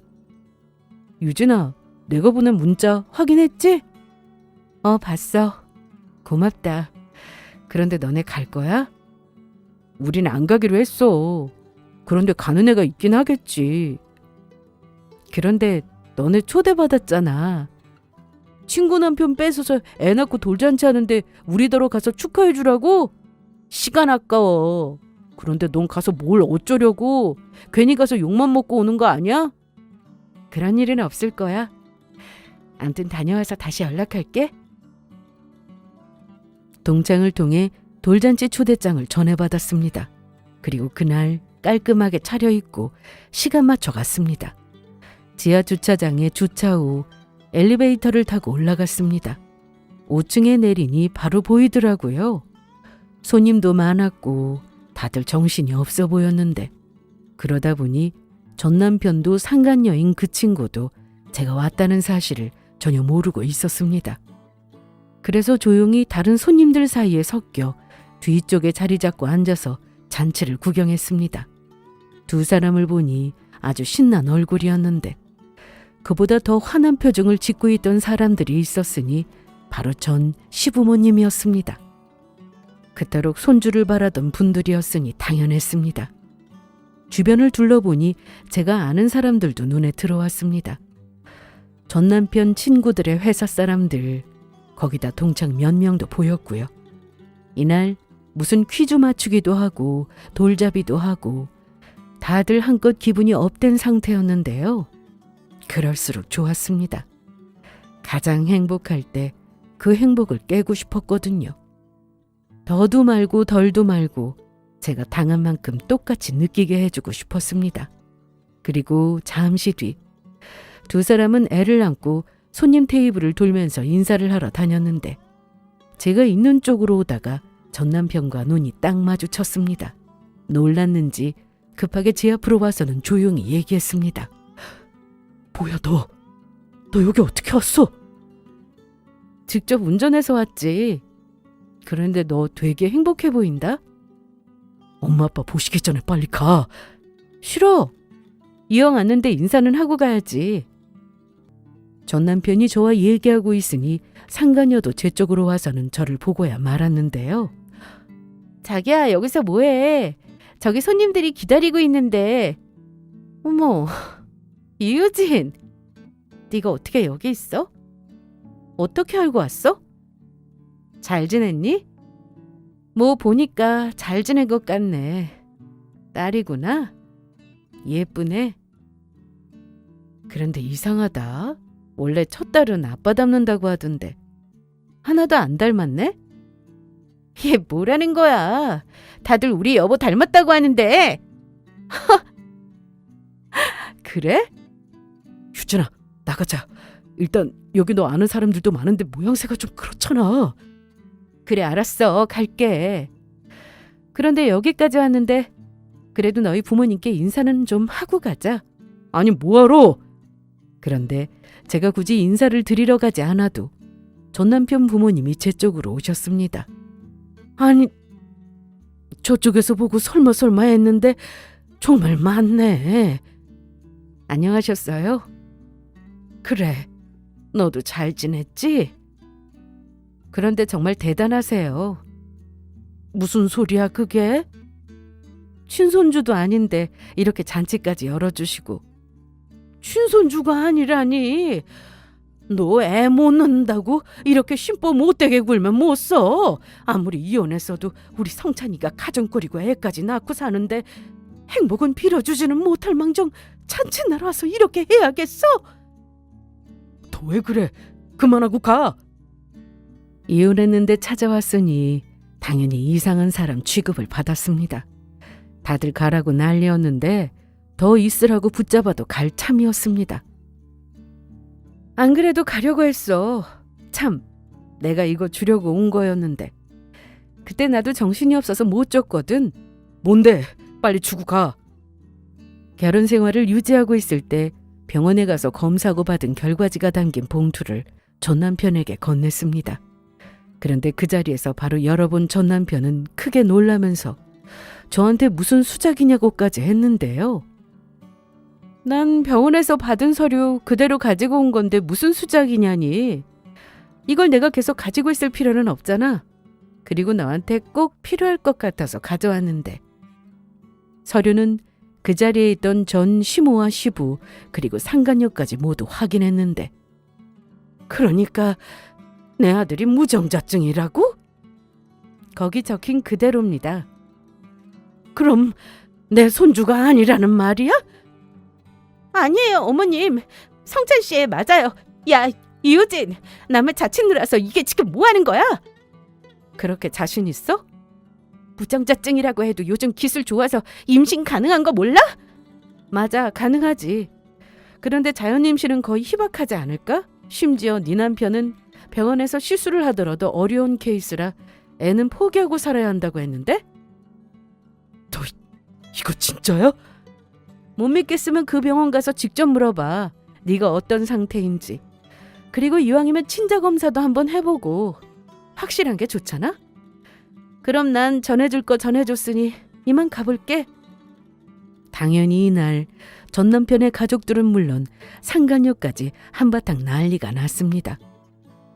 유진아, 내가 보낸 문자 확인했지? 봤어. 고맙다. 그런데 너네 갈 거야? 우린 안 가기로 했어. 그런데 가는 애가 있긴 하겠지. 그런데 너네 초대받았잖아. 친구 남편 뺏어서 애 낳고 돌잔치 하는데 우리더러 가서 축하해 주라고? 시간 아까워. 그런데 넌 가서 뭘 어쩌려고? 괜히 가서 욕만 먹고 오는 거 아니야? 그런 일은 없을 거야. 암튼 다녀와서 다시 연락할게. 동창을 통해 돌잔치 초대장을 전해받았습니다. 그리고 그날 깔끔하게 차려입고 시간 맞춰 갔습니다. 지하 주차장에 주차 후 엘리베이터를 타고 올라갔습니다. 5층에 내리니 바로 보이더라고요. 손님도 많았고 다들 정신이 없어 보였는데 그러다 보니 전 남편도 상간녀인 그 친구도 제가 왔다는 사실을 전혀 모르고 있었습니다. 그래서 조용히 다른 손님들 사이에 섞여 뒤쪽에 자리 잡고 앉아서 잔치를 구경했습니다. 두 사람을 보니 아주 신난 얼굴이었는데 그보다 더 환한 표정을 짓고 있던 사람들이 있었으니 바로 전 시부모님이었습니다. 그토록 손주를 바라던 분들이었으니 당연했습니다. 주변을 둘러보니 제가 아는 사람들도 눈에 들어왔습니다. 전 남편 친구들의 회사 사람들, 거기다 동창 몇 명도 보였고요. 이날 무슨 퀴즈 맞추기도 하고 돌잡이도 하고 다들 한껏 기분이 업된 상태였는데요. 그럴수록 좋았습니다. 가장 행복할 때 그 행복을 깨고 싶었거든요. 더도 말고 덜도 말고 제가 당한 만큼 똑같이 느끼게 해주고 싶었습니다. 그리고 잠시 뒤 두 사람은 애를 안고 손님 테이블을 돌면서 인사를 하러 다녔는데 제가 있는 쪽으로 오다가 전 남편과 눈이 딱 마주쳤습니다. 놀랐는지 급하게 제 앞으로 와서는 조용히 얘기했습니다. 뭐야 너 여기 어떻게 왔어? 직접 운전해서 왔지. 그런데 너 되게 행복해 보인다? 엄마 아빠 보시기 전에 빨리 가. 싫어. 이왕 왔는데 인사는 하고 가야지. 전 남편이 저와 얘기하고 있으니 상간녀도 제 쪽으로 와서는 저를 보고야 말았는데요. 자기야 여기서 뭐해? 저기 손님들이 기다리고 있는데. 어머, 이유진. 네가 어떻게 여기 있어? 어떻게 알고 왔어? 잘 지냈니? 뭐 보니까 잘 지낸 것 같네. 딸이구나. 예쁘네. 그런데 이상하다. 원래 첫 딸은 아빠 닮는다고 하던데 하나도 안 닮았네? 얘 뭐라는 거야. 다들 우리 여보 닮았다고 하는데. 그래? 유진아 나가자. 일단 여기 너 아는 사람들도 많은데 모양새가 좀 그렇잖아. 그래 알았어 갈게. 그런데 여기까지 왔는데 그래도 너희 부모님께 인사는 좀 하고 가자. 아니 뭐하러? 그런데 제가 굳이 인사를 드리러 가지 않아도 전 남편 부모님이 제 쪽으로 오셨습니다. 아니 저쪽에서 보고 설마 했는데 정말 많네. 안녕하셨어요? 그래 너도 잘 지냈지? 그런데 정말 대단하세요. 무슨 소리야 그게? 친손주도 아닌데 이렇게 잔치까지 열어주시고. 친손주가 아니라니. 너 애 못 낳는다고 이렇게 심보 못되게 굴면 못 써. 아무리 이혼했어도 우리 성찬이가 가정 꾸리고 애까지 낳고 사는데 행복은 빌어주지는 못할 망정 잔치날 와서 이렇게 해야겠어? 너 왜 그래? 그만하고 가. 이혼했는데 찾아왔으니 당연히 이상한 사람 취급을 받았습니다. 다들 가라고 난리였는데 더 있으라고 붙잡아도 갈 참이었습니다. 안 그래도 가려고 했어. 참, 내가 이거 주려고 온 거였는데. 그때 나도 정신이 없어서 못 줬거든. 뭔데? 빨리 주고 가. 결혼 생활을 유지하고 있을 때 병원에 가서 검사하고 받은 결과지가 담긴 봉투를 전 남편에게 건넸습니다. 그런데 그 자리에서 바로 열어본 전 남편은 크게 놀라면서 저한테 무슨 수작이냐고까지 했는데요. 난 병원에서 받은 서류 그대로 가지고 온 건데 무슨 수작이냐니. 이걸 내가 계속 가지고 있을 필요는 없잖아. 그리고 너한테 꼭 필요할 것 같아서 가져왔는데. 서류는 그 자리에 있던 전 시모와 시부 그리고 상간녀까지 모두 확인했는데. 그러니까 내 아들이 무정자증이라고? 거기 적힌 그대로입니다. 그럼 내 손주가 아니라는 말이야? 아니에요, 어머님. 성찬 씨 맞아요. 야, 이효진, 남의 자취 누라서 이게 지금 뭐 하는 거야? 그렇게 자신 있어? 무정자증이라고 해도 요즘 기술 좋아서 임신 가능한 거 몰라? 맞아, 가능하지. 그런데 자연 임신은 거의 희박하지 않을까? 심지어 네 남편은 병원에서 시술을 하더라도 어려운 케이스라 애는 포기하고 살아야 한다고 했는데? 너 이거 진짜야? 못 믿겠으면 그 병원 가서 직접 물어봐. 네가 어떤 상태인지. 그리고 이왕이면 친자 검사도 한번 해보고. 확실한 게 좋잖아? 그럼 난 전해줄 거 전해줬으니 이만 가볼게. 당연히 이날 전 남편의 가족들은 물론 상간녀까지 한바탕 난리가 났습니다.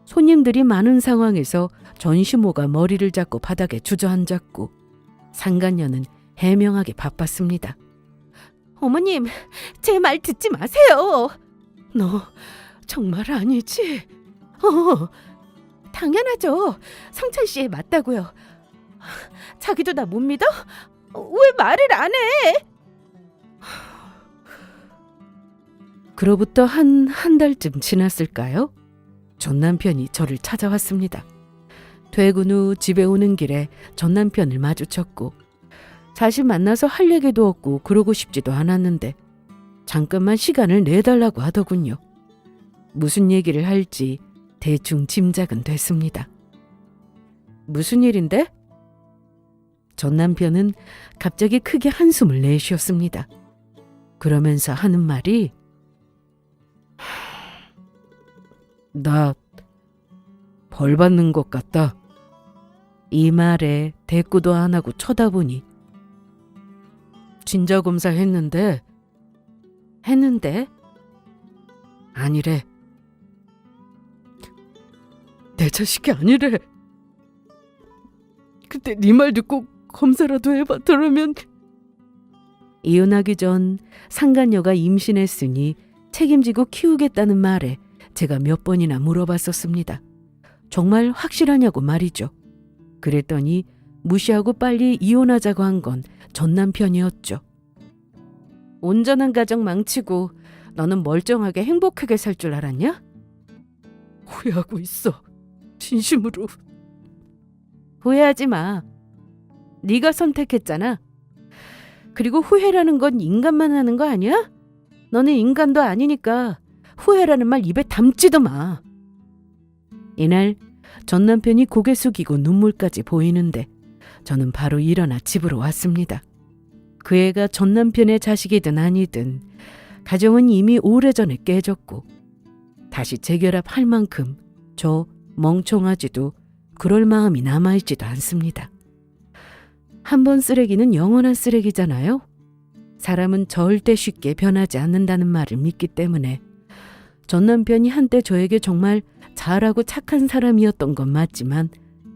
손님들이 많은 상황에서 전 시모가 머리를 잡고 바닥에 주저앉았고 상간녀는 해명하게 바빴습니다. 어머님, 제 말 듣지 마세요. 너 정말 아니지? 당연하죠. 성찬 씨 맞다고요. 자기도 나 못 믿어? 왜 말을 안 해? 그로부터 한 달쯤 지났을까요? 전 남편이 저를 찾아왔습니다. 퇴근 후 집에 오는 길에 전 남편을 마주쳤고 사실 만나서 할 얘기도 없고 그러고 싶지도 않았는데 잠깐만 시간을 내달라고 하더군요. 무슨 얘기를 할지 대충 짐작은 됐습니다. 무슨 일인데? 전 남편은 갑자기 크게 한숨을 내쉬었습니다. 그러면서 하는 말이 나 벌 받는 것 같다. 이 말에 대꾸도 안 하고 쳐다보니 진자검사 했는데 아니래. 내 자식이 아니래. 그때 네 말 듣고 검사라도 해봤더라면. 이혼하기 전 상간녀가 임신했으니 책임지고 키우겠다는 말에 제가 몇 번이나 물어봤었습니다. 정말 확실하냐고 말이죠. 그랬더니 무시하고 빨리 이혼하자고 한 건 전 남편이었죠. 온전한 가정 망치고 너는 멀쩡하게 행복하게 살 줄 알았냐? 후회하고 있어. 진심으로. 후회하지 마. 네가 선택했잖아. 그리고 후회라는 건 인간만 하는 거 아니야? 너는 인간도 아니니까 후회라는 말 입에 담지도 마. 이날 전 남편이 고개 숙이고 눈물까지 보이는데 저는 바로 일어나 집으로 왔습니다. 그 애가 전 남편의 자식이든 아니든 가정은 이미 오래전에 깨졌고 다시 재결합할 만큼 저 멍청하지도 그럴 마음이 남아있지도 않습니다. 한 번 쓰레기는 영원한 쓰레기잖아요. 사람은 절대 쉽게 변하지 않는다는 말을 믿기 때문에 전 남편이 한때 저에게 정말 잘하고 착한 사람이었던 건 맞지만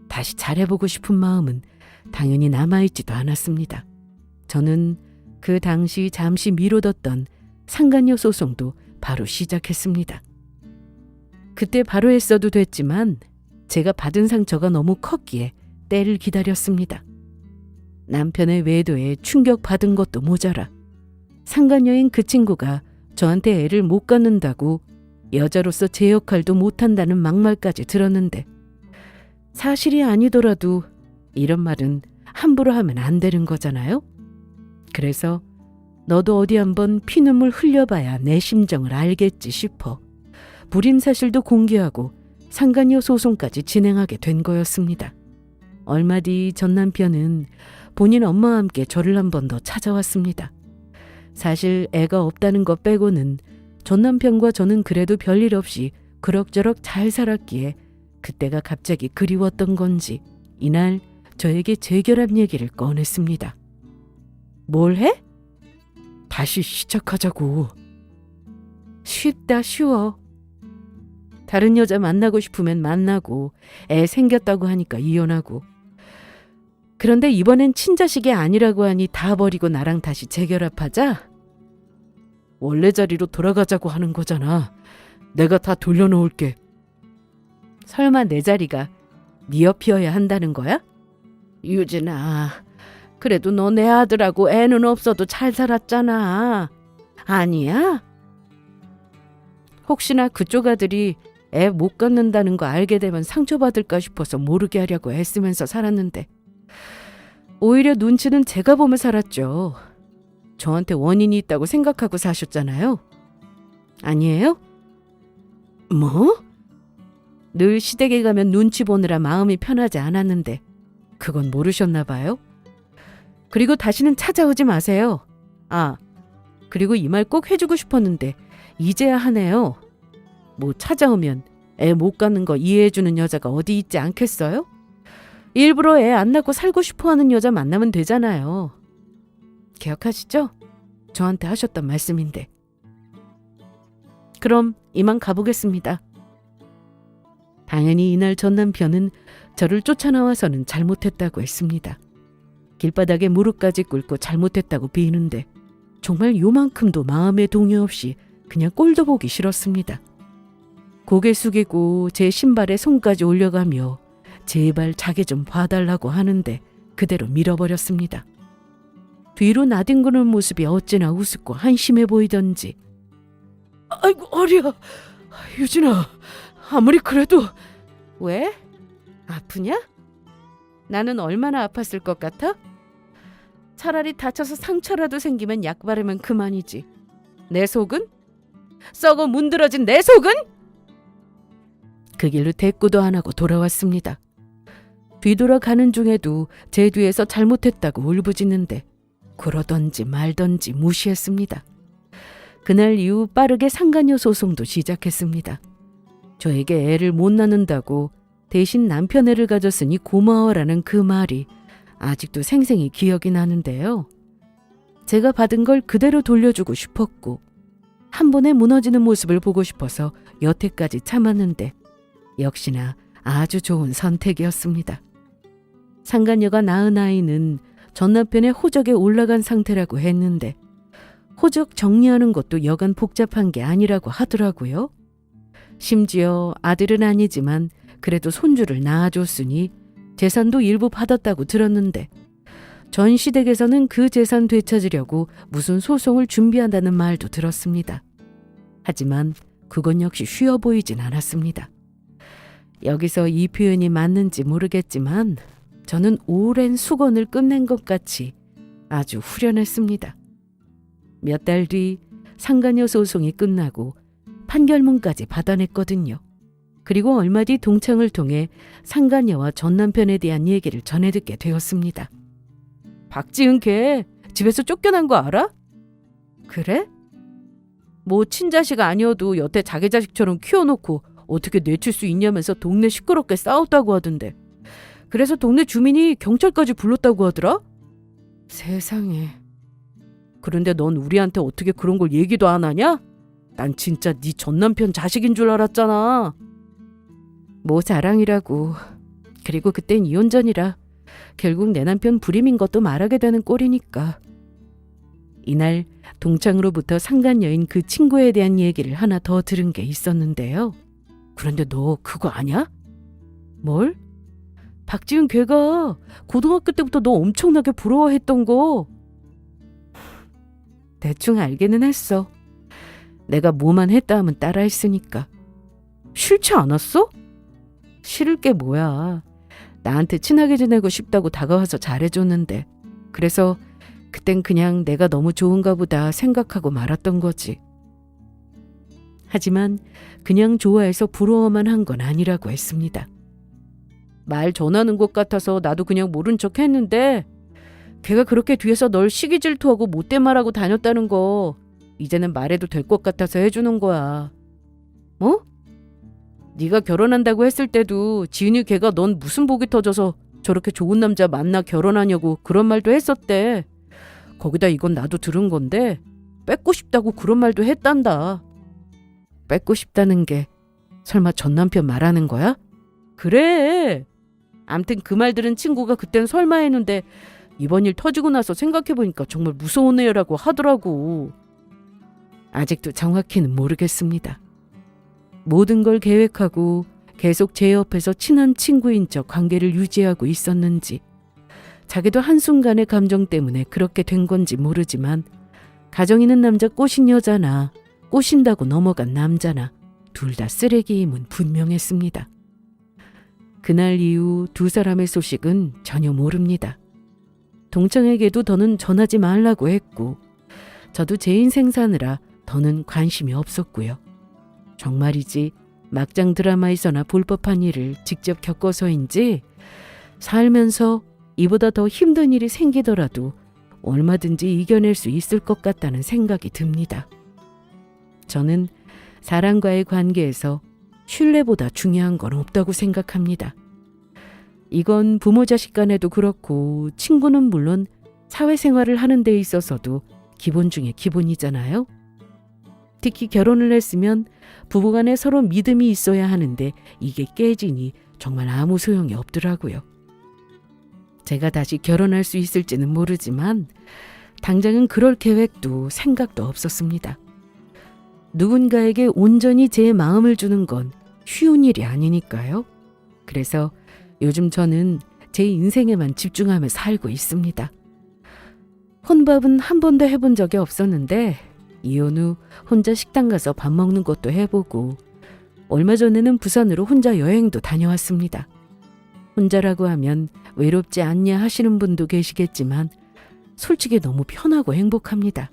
다시 잘해보고 싶은 마음은 당연히 남아있지도 않았습니다. 저는 그 당시 잠시 미뤄뒀던 상간녀 소송도 바로 시작했습니다. 그때 바로 했어도 됐지만 제가 받은 상처가 너무 컸기에 때를 기다렸습니다. 남편의 외도에 충격받은 것도 모자라 상간녀인 그 친구가 저한테 애를 못 갖는다고 여자로서 제 역할도 못한다는 막말까지 들었는데 사실이 아니더라도 이런 말은 함부로 하면 안 되는 거잖아요. 그래서 너도 어디 한번 피눈물 흘려봐야 내 심정을 알겠지 싶어 불임 사실도 공개하고 상간녀 소송까지 진행하게 된 거였습니다. 얼마 뒤 전 남편은 본인 엄마와 함께 저를 한 번 더 찾아왔습니다. 사실 애가 없다는 것 빼고는 전 남편과 저는 그래도 별일 없이 그럭저럭 잘 살았기에 그때가 갑자기 그리웠던 건지 이날 저에게 재결합 얘기를 꺼냈습니다. 뭘 해? 다시 시작하자고. 쉽다 쉬워. 다른 여자 만나고 싶으면 만나고 애 생겼다고 하니까 이혼하고. 그런데 이번엔 친자식이 아니라고 하니 다 버리고 나랑 다시 재결합하자? 원래 자리로 돌아가자고 하는 거잖아. 내가 다 돌려놓을게. 설마 내 자리가 네 옆이어야 한다는 거야? 유진아, 그래도 너 내 아들하고 애는 없어도 잘 살았잖아. 아니야? 혹시나 그쪽 아들이 애 못 갖는다는 거 알게 되면 상처받을까 싶어서 모르게 하려고 애쓰면서 살았는데 오히려 눈치는 제가 보며 살았죠. 저한테 원인이 있다고 생각하고 사셨잖아요. 아니에요? 뭐? 늘 시댁에 가면 눈치 보느라 마음이 편하지 않았는데 그건 모르셨나 봐요. 그리고 다시는 찾아오지 마세요. 아, 그리고 이 말 꼭 해주고 싶었는데 이제야 하네요. 뭐 찾아오면 애 못 갖는 거 이해해주는 여자가 어디 있지 않겠어요? 일부러 애 안 낳고 살고 싶어하는 여자 만나면 되잖아요. 기억하시죠? 저한테 하셨던 말씀인데. 그럼 이만 가보겠습니다. 당연히 이날 전 남편은 저를 쫓아나와서는 잘못했다고 했습니다. 길바닥에 무릎까지 꿇고 잘못했다고 비는데 정말 요만큼도 마음에 동요 없이 그냥 꼴도 보기 싫었습니다. 고개 숙이고 제 신발에 손까지 올려가며 제발 자기 좀 봐달라고 하는데 그대로 밀어버렸습니다. 뒤로 나뒹구는 모습이 어찌나 우습고 한심해 보이던지. 아이고 허리야. 유진아, 아무리 그래도. 왜? 아프냐? 나는 얼마나 아팠을 것 같아? 차라리 다쳐서 상처라도 생기면 약 바르면 그만이지. 내 속은? 썩어 문드러진 내 속은? 그 길로 대꾸도 안 하고 돌아왔습니다. 뒤돌아가는 중에도 제 뒤에서 잘못했다고 울부짖는데 그러던지 말던지 무시했습니다. 그날 이후 빠르게 상간녀 소송도 시작했습니다. 저에게 애를 못 낳는다고 대신 남편 애를 가졌으니 고마워라는 그 말이 아직도 생생히 기억이 나는데요. 제가 받은 걸 그대로 돌려주고 싶었고 한 번에 무너지는 모습을 보고 싶어서 여태까지 참았는데 역시나 아주 좋은 선택이었습니다. 상간녀가 낳은 아이는 전 남편의 호적에 올라간 상태라고 했는데 호적 정리하는 것도 여간 복잡한 게 아니라고 하더라고요. 심지어 아들은 아니지만 그래도 손주를 낳아줬으니 재산도 일부 받았다고 들었는데 전 시댁에서는 그 재산 되찾으려고 무슨 소송을 준비한다는 말도 들었습니다. 하지만 그건 역시 쉬워 보이진 않았습니다. 여기서 이 표현이 맞는지 모르겠지만 저는 오랜 수건을 끝낸 것 같이 아주 후련했습니다. 몇 달 뒤 상간녀 소송이 끝나고 판결문까지 받아냈거든요. 그리고 얼마 뒤 동창을 통해 상간녀와 전 남편에 대한 얘기를 전해 듣게 되었습니다. 박지은 걔 집에서 쫓겨난 거 알아? 그래? 뭐 친자식 아니어도 여태 자기 자식처럼 키워놓고 어떻게 내칠 수 있냐면서 동네 시끄럽게 싸웠다고 하던데. 그래서 동네 주민이 경찰까지 불렀다고 하더라? 세상에. 그런데 넌 우리한테 어떻게 그런 걸 얘기도 안 하냐? 난 진짜 네 전남편 자식인 줄 알았잖아. 뭐 자랑이라고. 그리고 그땐 이혼 전이라 결국 내 남편 불임인 것도 말하게 되는 꼴이니까. 이날 동창으로부터 상간녀인 그 친구에 대한 얘기를 하나 더 들은 게 있었는데요. 그런데 너 그거 아냐? 뭘? 박지은 걔가 고등학교 때부터 너 엄청나게 부러워했던 거. 대충 알기는 했어. 내가 뭐만 했다 하면 따라했으니까. 싫지 않았어? 싫을 게 뭐야. 나한테 친하게 지내고 싶다고 다가와서 잘해줬는데 그래서 그땐 그냥 내가 너무 좋은가 보다 생각하고 말았던 거지. 하지만 그냥 좋아해서 부러워만 한 건 아니라고 했습니다. 말 전하는 것 같아서 나도 그냥 모른 척 했는데 걔가 그렇게 뒤에서 널 시기 질투하고 못된 말하고 다녔다는 거 이제는 말해도 될 것 같아서 해주는 거야. 어? 네가 결혼한다고 했을 때도 지은이 걔가 넌 무슨 복이 터져서 저렇게 좋은 남자 만나 결혼하냐고 그런 말도 했었대. 거기다 이건 나도 들은 건데 뺏고 싶다고 그런 말도 했단다. 뺏고 싶다는 게 설마 전 남편 말하는 거야? 그래. 암튼 그 말 들은 친구가 그땐 설마 했는데 이번 일 터지고 나서 생각해보니까 정말 무서운 애라고 하더라고. 아직도 정확히는 모르겠습니다. 모든 걸 계획하고 계속 제 옆에서 친한 친구인 척 관계를 유지하고 있었는지, 자기도 한순간의 감정 때문에 그렇게 된 건지 모르지만 가정 있는 남자 꼬신 여자나 꼬신다고 넘어간 남자나 둘 다 쓰레기임은 분명했습니다. 그날 이후 두 사람의 소식은 전혀 모릅니다. 동창에게도 더는 전하지 말라고 했고 저도 제 인생 사느라 더는 관심이 없었고요. 정말이지 막장 드라마에서나 볼 법한 일을 직접 겪어서인지 살면서 이보다 더 힘든 일이 생기더라도 얼마든지 이겨낼 수 있을 것 같다는 생각이 듭니다. 저는 사람과의 관계에서 신뢰보다 중요한 건 없다고 생각합니다. 이건 부모 자식 간에도 그렇고 친구는 물론 사회생활을 하는 데 있어서도 기본 중에 기본이잖아요. 특히 결혼을 했으면 부부간에 서로 믿음이 있어야 하는데 이게 깨지니 정말 아무 소용이 없더라고요. 제가 다시 결혼할 수 있을지는 모르지만 당장은 그럴 계획도 생각도 없었습니다. 누군가에게 온전히 제 마음을 주는 건 쉬운 일이 아니니까요. 그래서 요즘 저는 제 인생에만 집중하며 살고 있습니다. 혼밥은 한 번도 해본 적이 없었는데 이혼 후 혼자 식당 가서 밥 먹는 것도 해보고 얼마 전에는 부산으로 혼자 여행도 다녀왔습니다. 혼자라고 하면 외롭지 않냐 하시는 분도 계시겠지만 솔직히 너무 편하고 행복합니다.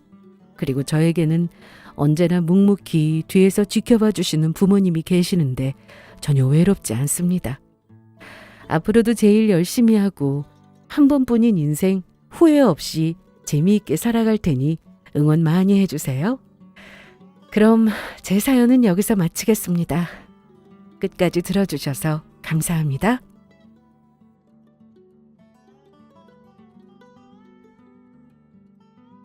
그리고 저에게는 언제나 묵묵히 뒤에서 지켜봐 주시는 부모님이 계시는데 전혀 외롭지 않습니다. 앞으로도 제일 열심히 하고 한 번뿐인 인생 후회 없이 재미있게 살아갈 테니 응원 많이 해주세요. 그럼 제 사연은 여기서 마치겠습니다. 끝까지 들어주셔서 감사합니다.